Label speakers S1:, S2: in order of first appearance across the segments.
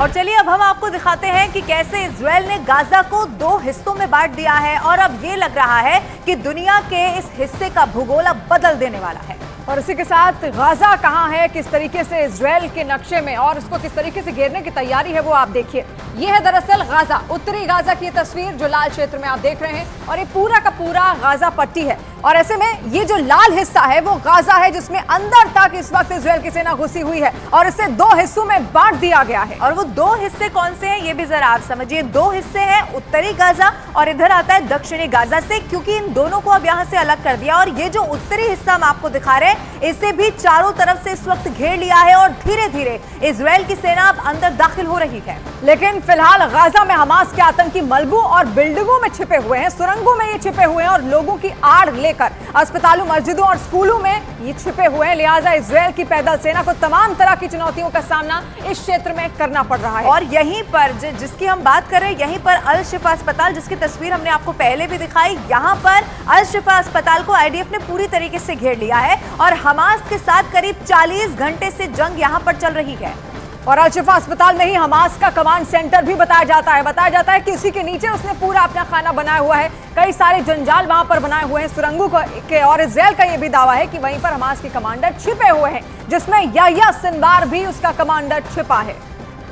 S1: और चलिए अब हम आपको दिखाते हैं कि कैसे इजराइल ने गाजा को 2 हिस्सों में बांट दिया है और अब ये लग रहा है कि दुनिया के इस हिस्से का भूगोल अब बदल देने वाला है।
S2: और इसी के साथ गाजा कहां है, किस तरीके से इजराइल के नक्शे में और उसको किस तरीके से घेरने की तैयारी है वो आप देखिए। ये है दरअसल गाजा, उत्तरी गाजा की तस्वीर जो लाल क्षेत्र में आप देख रहे हैं और ये पूरा का पूरा गाजा पट्टी है। और ऐसे में ये जो लाल हिस्सा है वो गाजा है जिसमें अंदर तक इस वक्त इजराइल की सेना घुसी हुई है और इसे 2 हिस्सों में बांट दिया गया है।
S1: और वो 2 हिस्से कौन से हैं ये भी जरा आप समझिए। 2 हिस्से हैं उत्तरी गाजा और इधर आता है दक्षिणी गाजा से, क्योंकि इन दोनों को अब यहाँ से अलग कर दिया। और ये जो उत्तरी हिस्सा हम आपको दिखा रहे हैं इसे भी चारों तरफ से इस वक्त घेर लिया है और धीरे धीरे इजराइल की सेना अब अंदर दाखिल हो रही है।
S2: लेकिन फिलहाल गाजा में हमास के आतंकी मलबों और बिल्डिंगों में छिपे हुए हैं, सुरंगों में ये छिपे हुए हैं और लोगों की आड़ लेकर अस्पतालों, मस्जिदों और स्कूलों में ये छिपे हुए हैं। लिहाजा इजराइल की पैदल सेना को तमाम तरह की चुनौतियों का सामना इस क्षेत्र में करना पड़ रहा है।
S1: और यहीं पर जिसकी हम बात कर रहे हैं, यहीं पर अल शिफा अस्पताल, जिसकी तस्वीर हमने आपको पहले भी दिखाई, यहाँ पर अल शिफा अस्पताल को आईडीएफ ने पूरी तरीके से घेर लिया है और हमास के साथ करीब 40 घंटे से जंग यहाँ पर चल रही है।
S2: और अल शिफा अस्पताल में ही हमास का कमांड सेंटर भी बताया जाता है कि उसी के नीचे उसने पूरा अपना खाना बनाया हुआ है। कई सारे जंजाल वहां पर बनाए हुए हैं सुरंगों के। और इजराइल का यह भी दावा है कि वहीं पर हमास के कमांडर छिपे हुए हैं, जिसमें याह्या सिनवार भी उसका कमांडर छिपा है।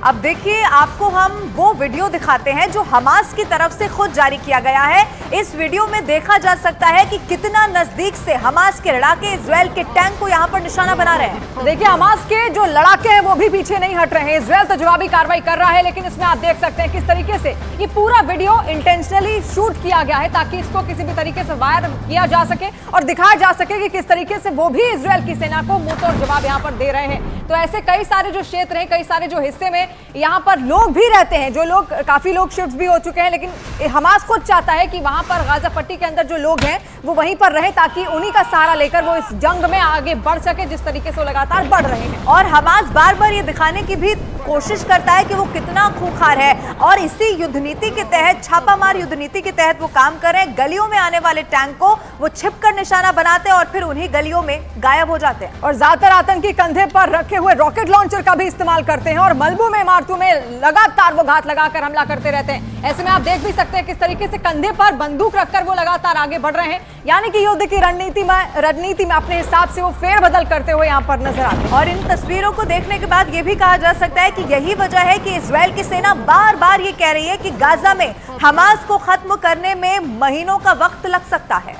S1: अब देखिए आपको हम वो वीडियो दिखाते हैं जो हमास की तरफ से खुद जारी किया गया है। इस वीडियो में देखा जा सकता है कि कितना नजदीक से हमास के लड़ाके इजराइल के टैंक को यहाँ पर निशाना बना रहे हैं।
S2: देखिए हमास के जो लड़ाके हैं वो भी पीछे नहीं हट रहे हैं। इजराइल तो जवाबी कार्रवाई कर रहा है, लेकिन इसमें आप देख सकते हैं किस तरीके से ये पूरा वीडियो इंटेंशनली शूट किया गया है ताकि इसको किसी भी तरीके से वायर किया जा सके और दिखाया जा सके कि किस तरीके से वो भी इजराइल की सेना को मुंहतोड़ जवाब यहाँ पर दे रहे हैं। तो ऐसे कई सारे जो क्षेत्र हैं, कई सारे जो हिस्से में यहाँ पर लोग भी रहते हैं, जो लोग काफी लोग शिफ्ट भी हो चुके हैं, लेकिन हमास खुद चाहता है कि वहां पर गाजा पट्टी के अंदर जो लोग हैं वो वहीं पर रहे ताकि उन्हीं का सहारा लेकर वो इस जंग में आगे बढ़ सके जिस तरीके से वो लगातार बढ़ रहे हैं।
S1: और हमास बार बार ये दिखाने की भी कोशिश करता है कि वो कितना खूंखार है और इसी युद्ध नीति के तहत, छापामार युद्ध नीति के तहत वो काम कर रहे हैं। गलियों में आने वाले टैंक को वो छिपकर निशाना बनाते हैं और फिर उन्हीं गलियों में गायब हो जाते हैं।
S2: और ज्यादातर आतंकी कंधे पर रखे हुए रॉकेट लॉन्चर का भी इस्तेमाल करते हैं और मलबों में, इमारतों में लगातार वो घात लगाकर हमला करते रहते हैं। ऐसे में आप देख भी सकते हैं किस तरीके से कंधे पर बंदूक रखकर वो लगातार आगे बढ़ रहे हैं, यानी कि युद्ध की रणनीति में अपने हिसाब से वो फेरबदल करते हुए यहाँ पर नजर आते हैं।
S1: और इन तस्वीरों को देखने के बाद ये भी कहा जा सकता है कि यही वजह है कि इजराइल की सेना बार बार ये कह रही है कि गाजा में हमास को खत्म करने में महीनों का वक्त लग सकता है।